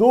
2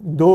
2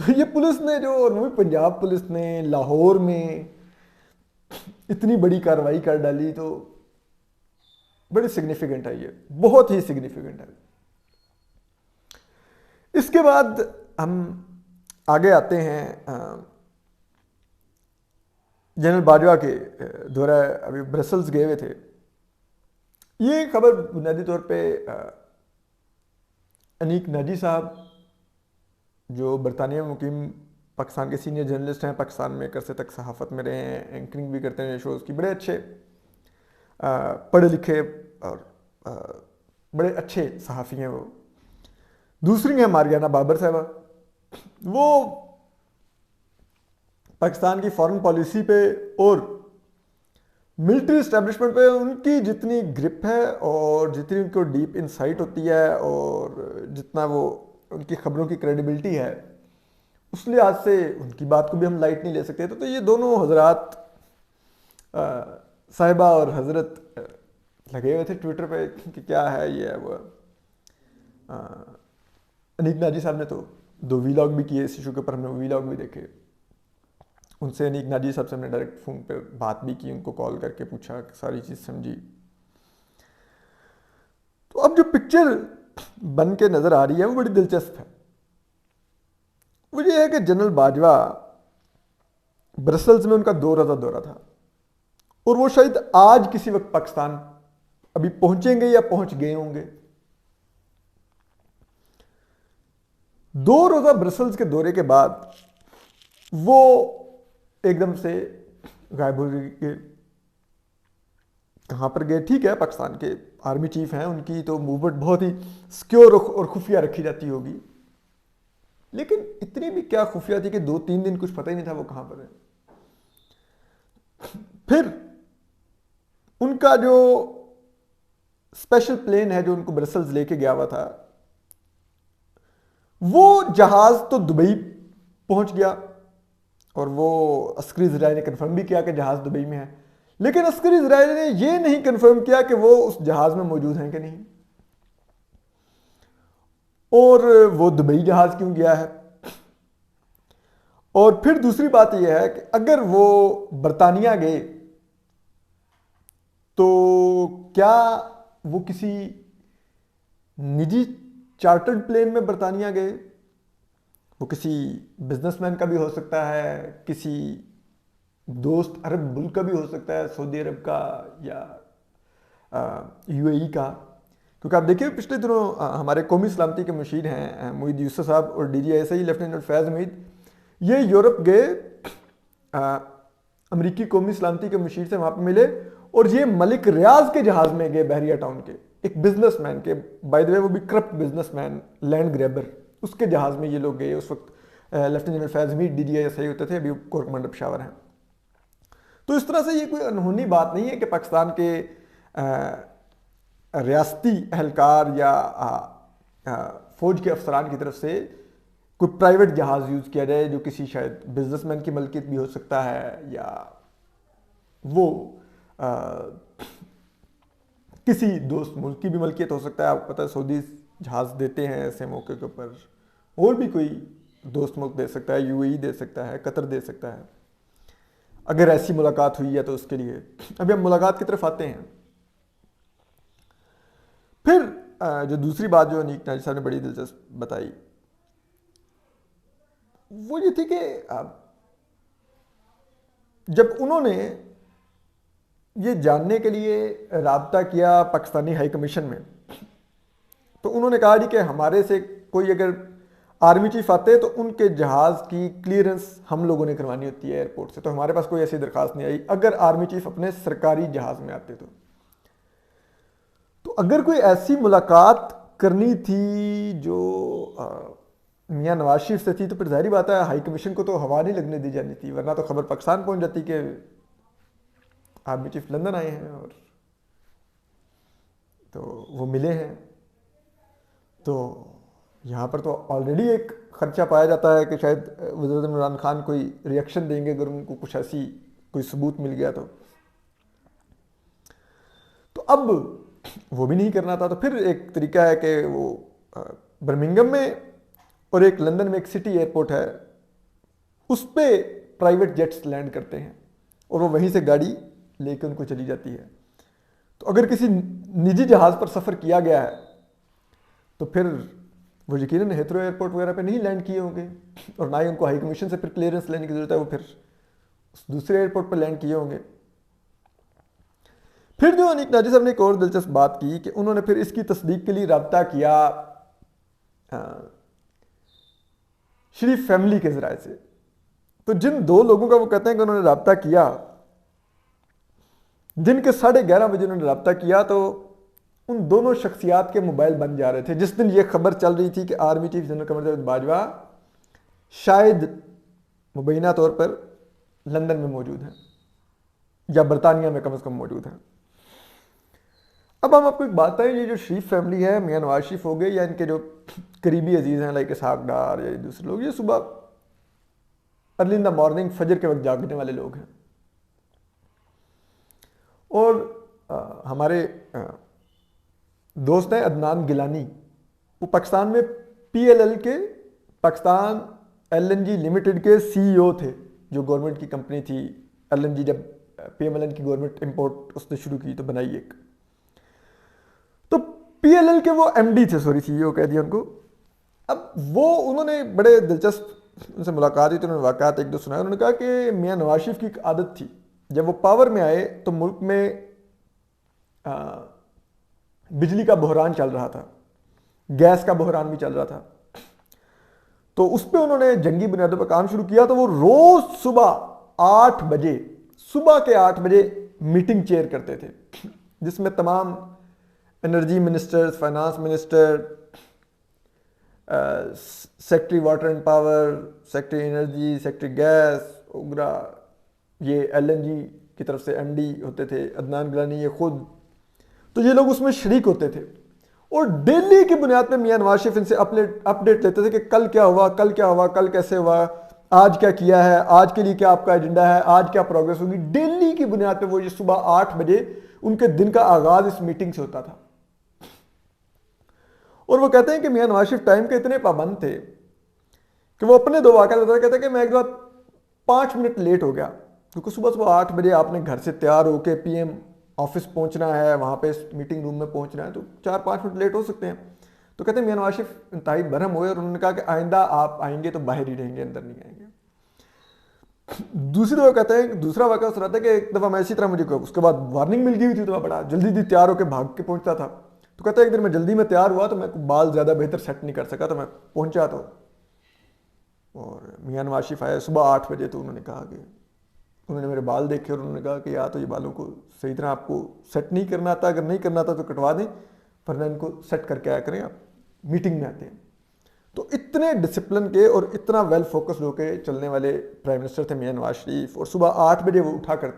تو یہ پولیس نے جو، اور وہ پنجاب پولیس نے لاہور میں اتنی بڑی کارروائی کر ڈالی، تو بڑی سگنیفیکنٹ ہے، یہ بہت ہی سگنیفیکنٹ ہے۔ اس کے بعد ہم آگے آتے ہیں جنرل باجوہ کے دورہ، ابھی برسلز گئے ہوئے تھے۔ یہ خبر بنیادی طور پہ انیک ناجی صاحب جو برطانیہ میں مقیم پاکستان کے سینئر جرنلسٹ ہیں، پاکستان میں عرصے تک صحافت میں رہے ہیں، اینکرنگ بھی کرتے ہیں شوز کی، بڑے اچھے پڑھے لکھے اور بڑے اچھے صحافی ہیں وہ۔ دوسری ہیں ماریانہ بابر صاحبہ، وہ پاکستان کی فارن پالیسی پہ اور ملٹری اسٹیبلشمنٹ پہ ان کی جتنی گرپ ہے اور جتنی ان کو ڈیپ انسائٹ ہوتی ہے اور جتنا وہ ان کی خبروں کی کریڈیبلٹی ہے، اس لحاظ سے ان کی بات کو بھی ہم لائٹ نہیں لے سکتے۔ تو یہ دونوں حضرات صاحبہ اور حضرت لگے ہوئے تھے ٹویٹر پہ کہ کیا ہے یہ ہے وہ۔ انیک ناجی صاحب نے تو 2 ویلاگ بھی کیے اس ایشو کے اوپر، ہم نے ویلاگ بھی دیکھے۔ ان سے انیک ناجی صاحب سے ہم نے ڈائریکٹ فون پہ بات بھی کی، ان کو کال کر کے پوچھا، ساری چیز سمجھی۔ تو اب جو پکچر بن کے نظر آ رہی ہے وہ بڑی دلچسپ ہے۔ وہ یہ ہے کہ جنرل باجوہ برسلز میں ان کا 2 روزہ دورہ تھا، اور وہ شاید آج کسی وقت پاکستان ابھی پہنچیں گے یا پہنچ گئے ہوں گے۔ 2 روزہ برسلز کے دورے کے بعد وہ ایک دم سے غائب ہو گئے۔ کہاں پر گئے؟ ٹھیک ہے، پاکستان کے آرمی چیف ہیں، ان کی تو موومنٹ بہت ہی سکیور اور خفیہ رکھی جاتی ہوگی، لیکن اتنی بھی کیا خفیہ تھی کہ 2-3 دن کچھ پتہ ہی نہیں تھا وہ کہاں پر ہے۔ پھر ان کا جو اسپیشل پلین ہے جو ان کو برسلز لے کے گیا ہوا تھا، وہ جہاز تو دبئی پہنچ گیا، اور وہ عسکری ذرائع نے کنفرم بھی کیا کہ جہاز دبئی میں ہے، لیکن عسکری ذرائع نے یہ نہیں کنفرم کیا کہ وہ اس جہاز میں موجود ہیں کہ نہیں، اور وہ دبئی جہاز کیوں گیا ہے۔ اور پھر دوسری بات یہ ہے کہ اگر وہ برطانیہ گئے تو کیا وہ کسی نجی چارٹرڈ پلین میں برطانیہ گئے؟ وہ کسی بزنس مین کا بھی ہو سکتا ہے، کسی دوست عرب ملک کا بھی ہو سکتا ہے، سعودی عرب کا یا UAE کا، کیونکہ آپ دیکھیں پچھلے دنوں ہمارے قومی سلامتی کے مشیر ہیں معید یوسف صاحب اور DGI لیفٹیننٹ فیض حمید، یہ یورپ گئے، امریکی قومی سلامتی کے مشیر سے وہاں پہ ملے، اور یہ ملک ریاض کے جہاز میں گئے، بحریہ ٹاؤن کے ایک بزنس مین کے، بائی دی وے وہ بھی corrupt businessman, land grabber, اس کے جہاز میں یہ لوگ گئے۔ اس وقت لیفٹیننٹ فیض حمید DGI ہوتے تھے، ابھی کور کمانڈر پشاور ہیں۔ تو اس طرح سے یہ کوئی انہونی بات نہیں ہے کہ پاکستان کے ریاستی اہلکار یا فوج کے افسران کی طرف سے کوئی پرائیویٹ جہاز یوز کیا جائے جو کسی شاید بزنس مین کی ملکیت بھی ہو سکتا ہے، یا وہ کسی دوست ملک کی بھی ملکیت ہو سکتا ہے۔ آپ کو پتہ ہے سعودی جہاز دیتے ہیں ایسے موقع کے اوپر، اور بھی کوئی دوست ملک دے سکتا ہے، UAE دے سکتا ہے، قطر دے سکتا ہے، اگر ایسی ملاقات ہوئی ہے تو اس کے لیے۔ ابھی ہم ملاقات کی طرف آتے ہیں۔ پھر جو دوسری بات جو انیک ناجی صاحب نے بڑی دلچسپ بتائی وہ یہ تھی کہ جب انہوں نے یہ جاننے کے لیے رابطہ کیا پاکستانی ہائی کمیشن میں، تو انہوں نے کہا جی کہ ہمارے سے کوئی اگر آرمی چیف آتے تو ان کے جہاز کی کلیئرنس ہم لوگوں نے کروانی ہوتی ہے ایئرپورٹ سے، تو ہمارے پاس کوئی ایسی درخواست نہیں آئی اگر آرمی چیف اپنے سرکاری جہاز میں آتے تو اگر کوئی ایسی ملاقات کرنی تھی جو میاں نواز شریف سے تھی تو پھر ظاہری بات ہے ہائی کمیشن کو تو ہوا نہیں لگنے دی جانی تھی، ورنہ تو خبر پاکستان پہنچ جاتی کہ آرمی چیف لندن آئے ہیں، اور تو وہ ملے ہیں۔ تو یہاں پر تو آلریڈی ایک خدشہ پایا جاتا ہے کہ شاید وزیر اعظم عمران خان کوئی ریئیکشن دیں گے اگر ان کو کچھ ایسی کوئی ثبوت مل گیا تو اب وہ بھی نہیں کرنا تھا۔ تو پھر ایک طریقہ ہے کہ وہ برمنگھم میں اور ایک لندن میں ایک سٹی ایئرپورٹ ہے اس پہ پرائیویٹ جیٹس لینڈ کرتے ہیں اور وہ وہیں سے گاڑی لے کے ان کو چلی جاتی ہے. تو اگر کسی نجی جہاز پر سفر کیا گیا ہے تو پھر وہ یقیناً ہیتھرو ایئرپورٹ وغیرہ پہ نہیں لینڈ کیے ہوں گے, اور نہ ہی ان کو ہائی کمیشن سے پھر کلیئرنس لینے کی ضرورت ہے, وہ پھر اس دوسرے ایئرپورٹ پہ لینڈ کیے ہوں گے. پھر جو انیک ناجی صاحب نے ایک اور دلچسپ بات کی کہ انہوں نے پھر اس کی تصدیق کے لیے رابطہ کیا شریف فیملی کے ذرائع سے. تو جن 2 لوگوں کا وہ کہتے ہیں کہ انہوں نے رابطہ کیا, دن کے 11:30 بجے انہوں نے رابطہ کیا, تو ان دونوں شخصیات کے موبائل بند جا رہے تھے. جس دن یہ خبر چل رہی تھی کہ army chief general Qamar Javed Bajwa شاید مبینہ طور پر لندن میں موجود ہیں یا برطانیہ میں کم از کم موجود ہیں. اب ہم آپ کو ایک بات بتائیں, یہ جو شریف فیملی ہے, میاں نواز شریف ہو گئے یا ان کے جو قریبی عزیز ہیں لائک اسحاق ڈار یا دوسرے لوگ, یہ صبح ارلی ان دا مارننگ فجر کے وقت جاگنے والے لوگ ہیں. اور ہمارے دوست ہیں عدنان گیلانی, وہ پاکستان میں PLL کے پاکستان LNG لمیٹڈ کے CEO تھے, جو گورنمنٹ کی کمپنی تھی LNG. جب PMLN کی گورنمنٹ امپورٹ اس نے شروع کی تو بنائی ایک, تو PLL کے وہ MD تھے, سوری CEO کہہ دیا ان کو. اب وہ انہوں نے بڑے دلچسپ ان سے ملاقات ہوئی تو انہوں نے واقعات ایک دو سنائے. انہوں نے کہا کہ میاں نواز شریف کی ایک عادت تھی, جب وہ پاور میں آئے تو ملک میں بجلی کا بحران چل رہا تھا, گیس کا بحران بھی چل رہا تھا, تو اس پہ انہوں نے جنگی بنیادوں پر کام شروع کیا. تو وہ روز صبح 8 بجے میٹنگ چیئر کرتے تھے, جس میں تمام energy minister, finance minister, secretary water and power, secretary energy, secretary gas وغیرہ, یہ LNG کی طرف سے MD ہوتے تھے عدنان گیلانی, یہ خود, تو یہ لوگ اس میں شریک ہوتے تھے. اور ڈیلی کی بنیاد پہ میاں نواز شریف ان سے اپڈیٹ لیتے تھے کہ کل کیا ہوا, کل کیسے ہوا, آج کیا کیا ہے, آج کے لیے کیا آپ کا ایجنڈا ہے, آج کیا پروگریس ہوگی. ڈیلی کی بنیاد پہ وہ یہ صبح 8 بجے ان کے دن کا آغاز اس میٹنگ سے ہوتا تھا. اور وہ کہتے ہیں کہ میاں نواز شریف ٹائم کے اتنے پابند تھے کہ وہ اپنے 2 واقعات بتاتے, کہتے ہیں کہ میں ایک بار 5 منٹ لیٹ ہو گیا, کیونکہ صبح 8 بجے آپ نے گھر سے تیار ہو کے PM آفس پہنچنا ہے, وہاں پہ میٹنگ روم میں پہنچنا ہے, تو 4-5 منٹ لیٹ ہو سکتے ہیں. تو کہتے ہیں میاں نواز شریف انتہائی برہم ہوئے اور انہوں نے کہا کہ آئندہ آپ آئیں گے تو باہر ہی رہیں گے, اندر نہیں آئیں گے. دوسری دفعہ کہتے ہیں, دوسرا واقعہ سناتا ہے کہ ایک دفعہ میں اسی طرح مجھے اس کے بعد وارننگ مل گئی ہوئی تھی, تو میں بڑا جلدی تیار ہو کے بھاگ کے پہنچتا تھا. تو کہتا ہے ایک دن میں جلدی میں تیار ہوا تو میں بال زیادہ بہتر سیٹ نہیں کر سکا, تو میں پہنچا تو, اور میاں نواز شریف آئے صبح 8 بجے. تو انہوں نے کہا کہ انہوں نے میرے بال دیکھے اور انہوں نے کہا کہ یا تو یہ بالوں کو صحیح طرح آپ کو سیٹ نہیں کرنا آتا, اگر نہیں کرنا آتا تو کٹوا دیں, ورنہ ان کو سیٹ کر کے آیا کریں, آپ میٹنگ میں آتے ہیں. تو اتنے ڈسپلن کے اور اتنا ویل فوکسڈ ہو کے چلنے والے پرائم منسٹر تھے میاں نواز شریف. اور صبح 8 بجے وہ اٹھا کر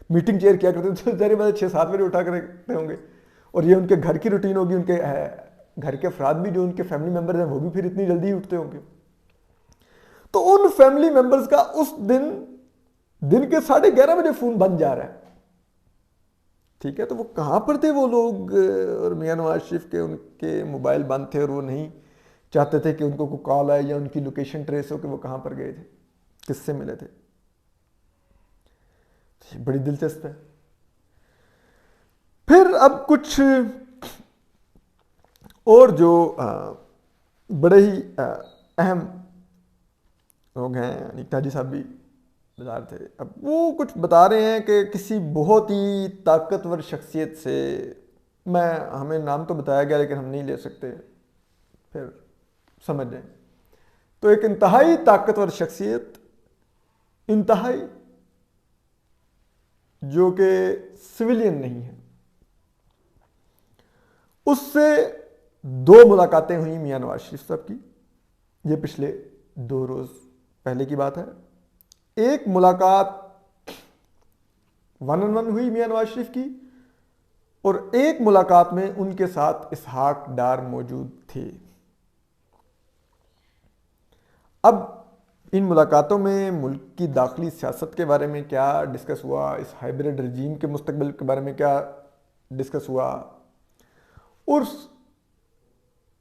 میٹنگ چیئر کیا کرتے تھے, ظاہر بات 6-7 بجے اٹھا کرتے ہوں گے, اور یہ ان کے گھر کی روٹین ہوگی. ان کے گھر کے افراد بھی جو ان کے فیملی ممبرز ہیں وہ بھی پھر اتنی جلدی اٹھتے ہوں گے. تو ان فیملی ممبرز کا اس دن کے 11:30 بجے فون بند جا رہا ہے. ٹھیک ہے, تو وہ کہاں پر تھے وہ لوگ, اور میاں نواز شریف کے ان کے موبائل بند تھے, اور وہ نہیں چاہتے تھے کہ ان کو کوئی کال آئے یا ان کی لوکیشن ٹریس ہو کہ وہ کہاں پر گئے تھے, کس سے ملے تھے. بڑی دلچسپ ہے. پھر اب کچھ اور جو بڑے ہی اہم لوگ ہیں, انیک ناجی صاحب بھی بتا رہے تھے. اب وہ کچھ بتا رہے ہیں کہ کسی بہت ہی طاقتور شخصیت سے, ہمیں نام تو بتایا گیا لیکن ہم نہیں لے سکتے, پھر سمجھ جائیں. تو ایک انتہائی طاقتور شخصیت, انتہائی, جو کہ سویلین نہیں ہے, اس سے 2 ملاقاتیں ہوئیں میاں نواز شریف صاحب کی. یہ پچھلے 2 روز پہلے کی بات ہے. ایک ملاقات 1-on-1 ہوئی میاں نواز شریف کی, اور ایک ملاقات میں ان کے ساتھ اسحاق ڈار موجود تھے. اب ان ملاقاتوں میں ملک کی داخلی سیاست کے بارے میں کیا ڈسکس ہوا, اس ہائبرڈ رجیم کے مستقبل کے بارے میں کیا ڈسکس ہوا, اور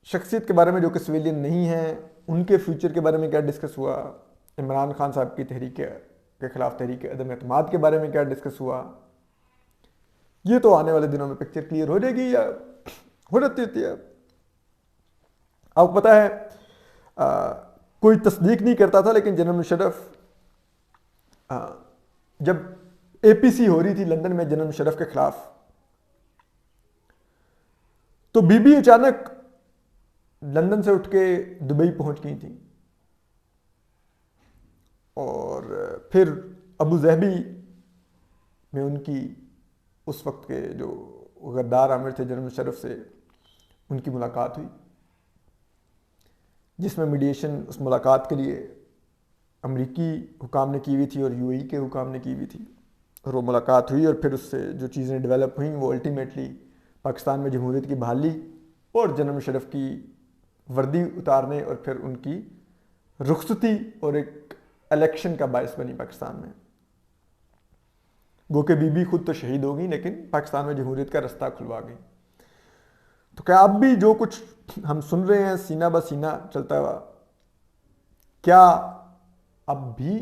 شخصیت کے بارے میں جو کہ سویلین نہیں ہیں ان کے فیوچر کے بارے میں کیا ڈسکس ہوا, عمران خان صاحب کی تحریک کے خلاف تحریک عدم اعتماد کے بارے میں کیا ڈسکس ہوا، یہ تو آنے والے دنوں میں پکچر کلیئر ہو جائے گی یا ہو جاتی ہوتی ہے. آپ کو پتہ ہے کوئی تصدیق نہیں کرتا تھا، لیکن جنرل مشرف جب اے پی سی ہو رہی تھی لندن میں جنرل مشرف کے خلاف، تو بی بی اچانک لندن سے اٹھ کے دبئی پہنچ گئی تھیں، اور پھر ابو ظہبی میں ان کی اس وقت کے جو غدار آمر تھے جنرل مشرف سے ان کی ملاقات ہوئی، جس میں میڈیشن اس ملاقات کے لیے امریکی حکام نے کی ہوئی تھی اور یو اے ای کے حکام نے کی ہوئی تھی، اور وہ ملاقات ہوئی، اور پھر اس سے جو چیزیں ڈیولپ ہوئیں وہ الٹیمیٹلی پاکستان میں جمہوریت کی بحالی اور جنرل مشرف کی وردی اتارنے اور پھر ان کی رخصتی اور ایک الیکشن کا باعث بنی پاکستان میں. گو کہ بی بی خود تو شہید ہو گئی لیکن پاکستان میں جمہوریت کا رستہ کھلوا گئی. تو کیا اب بھی جو کچھ ہم سن رہے ہیں سینہ بہ سینہ چلتا ہوا، کیا اب بھی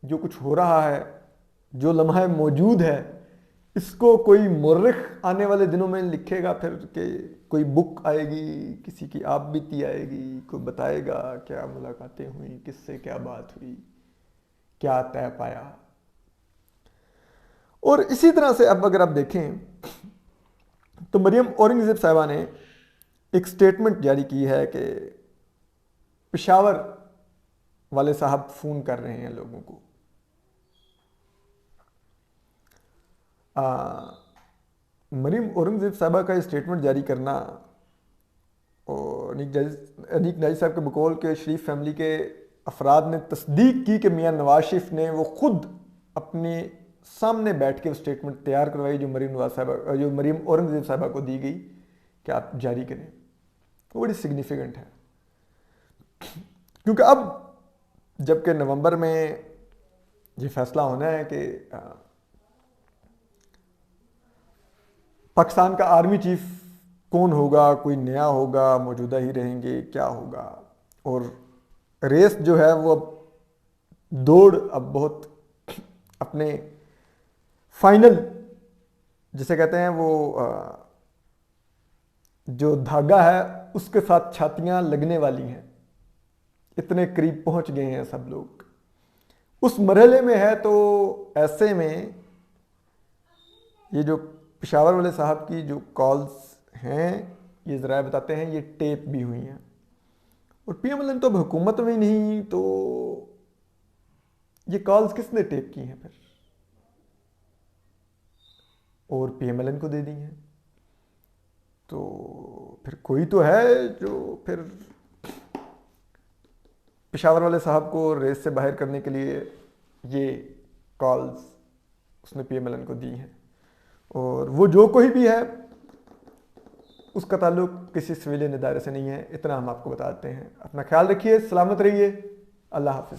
جو کچھ ہو رہا ہے، جو لمحہ موجود ہے، اس کو کوئی مورخ آنے والے دنوں میں لکھے گا پھر کہ کوئی بک آئے گی، کسی کی آپ بیتی آئے گی، کوئی بتائے گا کیا ملاقاتیں ہوئیں، کس سے کیا بات ہوئی، کیا طے پایا. اور اسی طرح سے اب اگر آپ دیکھیں تو مریم اورنگزیب صاحبہ نے ایک سٹیٹمنٹ جاری کی ہے کہ پشاور والے صاحب فون کر رہے ہیں لوگوں کو. مریم اورنگزیب صاحبہ کا یہ سٹیٹمنٹ جاری کرنا، اور انیک ناجی صاحب کے بقول کے شریف فیملی کے افراد نے تصدیق کی کہ میاں نواز شریف نے وہ خود اپنے سامنے بیٹھ کے وہ سٹیٹمنٹ تیار کروائی جو مریم اورنگزیب صاحبہ کو دی گئی کہ آپ جاری کریں. وہ بڑی سگنیفیکنٹ ہے، کیونکہ اب جب کہ نومبر میں یہ فیصلہ ہونا ہے کہ پاکستان کا آرمی چیف کون ہوگا، کوئی نیا ہوگا، موجودہ ہی رہیں گے، کیا ہوگا. اور ریس جو ہے وہ اب دوڑ اب بہت اپنے فائنل جسے کہتے ہیں وہ جو دھاگا ہے اس کے ساتھ چھاتیاں لگنے والی ہیں، اتنے قریب پہنچ گئے ہیں سب لوگ، اس مرحلے میں ہے. تو ایسے میں یہ جو پشاور والے صاحب کی جو کالز ہیں، یہ ذرائع بتاتے ہیں یہ ٹیپ بھی ہوئی ہیں، اور پی ایم ایل این تو اب حکومت میں نہیں، تو یہ کالز کس نے ٹیپ کی ہیں پھر، اور پی ایم ایل این کو دے دی ہیں. تو پھر کوئی تو ہے جو پھر پشاور والے صاحب کو ریس سے باہر کرنے کے لیے یہ کالز اس نے پی ایم ایل این کو دی ہیں. اور وہ جو کوئی بھی ہے اس کا تعلق کسی سویلین ادارے سے نہیں ہے، اتنا ہم آپ کو بتاتے ہیں. اپنا خیال رکھیے، سلامت رہیے، اللہ حافظ.